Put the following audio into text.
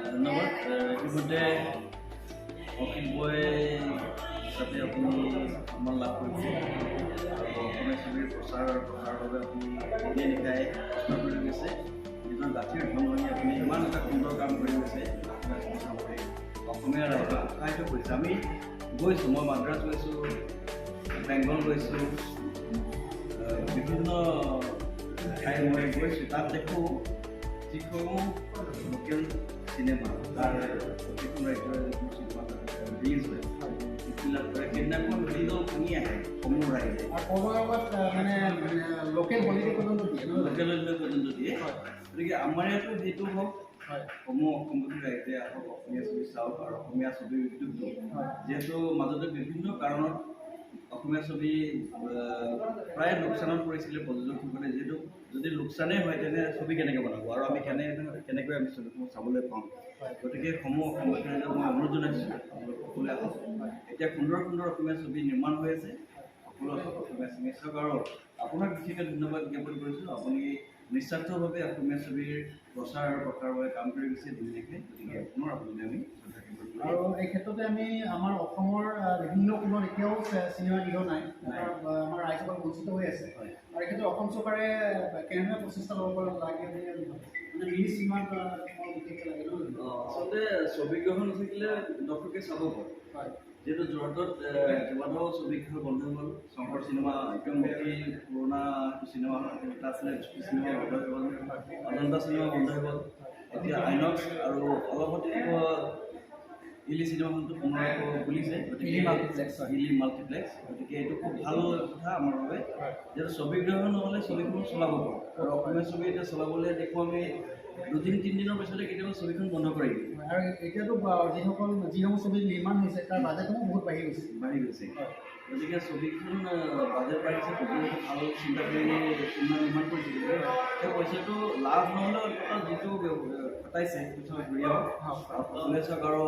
ধন্যবাদ ইতিমধ্যে অখিল বয় হিচাপে আপুনি সন্মান লাভ কৰিছে আৰু অসমীয়া ছবিৰ প্ৰচাৰৰ বাবে আপুনি নিজে নিশাই কষ্ট কৰি গৈছে নিজৰ গাঁঠিৰ ধন ধৰি আপুনি ইমান এটা সুন্দৰ কাম কৰি গৈছে অসমীয়া ৰাইজক উৎসাহিত কৰিছে আমি গৈছোঁ মই মাদ্ৰাজ গৈছোঁ বেংগল গৈছোঁ বিভিন্ন ঠাই মই গৈছোঁ তাত দেখোঁ যিসমূহ লোকেল চিনেমা তাৰ প্ৰতিখন ৰাজ্যৰ যিসমূহ চিনেমা ৰিলিজ হয় সেইবিলাক সেইদিনাখন ৰিলিজৰ শুনি আহে সমূহ ৰাইজে মানে লোকেল হলিডে পৰ্যন্ত দিয়ে লোকেল পৰ্যন্ত দিয়ে গতিকে আমাৰ ইয়াতো সেইটো হওক সমূহ অসমবাসী ৰাইজে আহক অসমীয়া ছবি চাওক আৰু অসমীয়া ছবিৰ উদ্যোগটো যিহেতু মাজতে বিভিন্ন কাৰণত অসমীয়া ছবি প্ৰায় লোকচানত পৰিছিলে প্ৰযোজকসকলে যিহেতু যদি লোকচানেই হয় তেনে ছবি কেনেকৈ বনাব আৰু আমি কেনেকৈ আমি ছবিসমূহ চাবলৈ পাওঁ গতিকে সমূহ অসমবাসী ৰাইজক মই অনুৰোধ জনাইছোঁ সকলোৱে আহক এতিয়া সুন্দৰ সুন্দৰ অসমীয়া ছবি নিৰ্মাণ হৈ আছে সকলো অসমীয়া ছবি চাওক আৰু আপোনাক বিশেষকৈ ধন্যবাদ জ্ঞাপন কৰিছোঁ আপুনি নিস্বাৰ্থভাৱে অসমীয়া ছবিৰ প্ৰচাৰ আৰু প্ৰসাৰৰ বাবে কাম কৰি গৈছে দিল্লীকে গতিকে পুনৰ আপোনালৈ আমি শ্ৰদ্ধা জ্ঞাপন কৰিছোঁ আৰু এই ক্ষেত্ৰতে আমি আমাৰ অসমৰ বিভিন্ন কোণত এতিয়াও চিনেমা গৃহ নাই আমাৰ ৰাইজসকল বঞ্চিত হৈ আছে আৰু এই ক্ষেত্ৰত অসম চৰকাৰে কেনেদৰে প্ৰচেষ্টা ল'ব লাগে মানে ৰিলিজ চিনেমাত বিশেষকৈ লাগে আচলতে ছবিগৃহ নাথাকিলে দৰ্শকে চাব পাৰে যিহেতু যোৰহাটত কেইবাটাও ছবিগৃহ বন্ধ হ'ল শংকৰ চিনেমা একদম অতি পুৰণা চিনেমা এটা আছিলে চিনেমা বন্ধ হৈ গ'ল অজন্তা চিনেমা বন্ধ হৈ গ'ল এতিয়া আইনক্স আৰু অলপতে ইলি চিনেমাখনটো পুনৰ আকৌ খুলিছে গতিকে ইলি মাল্টিপ্লেক্স গতিকে এইটো খুব ভাল কথা আমাৰ বাবে যিহেতু ছবিগৃহ নহ'লে ছবিখন চলাব পাৰোঁ আৰু অসমীয়া ছবি এতিয়া চলাবলৈ দেখোঁ আমি দুদিন তিনিদিনৰ পিছতে কেতিয়াবা ছবিখন বন্ধ কৰি দিওঁ আৰু এতিয়াতো যিসমূহ ছবি নিৰ্মাণ হৈছে তাৰ বাজেটসমূহ বহুত বাঢ়ি গৈছে গতিকে ছবিখন বাজেট বাঢ়িছে প্ৰতিটো ভাল চিন্তা কৰি চিনেমা নিৰ্মাণ কৰিছে সেই পইচাটো লাভ নহ'লেও যিটো ঘটাইছে সেইটো ঘূৰি আহক আৰু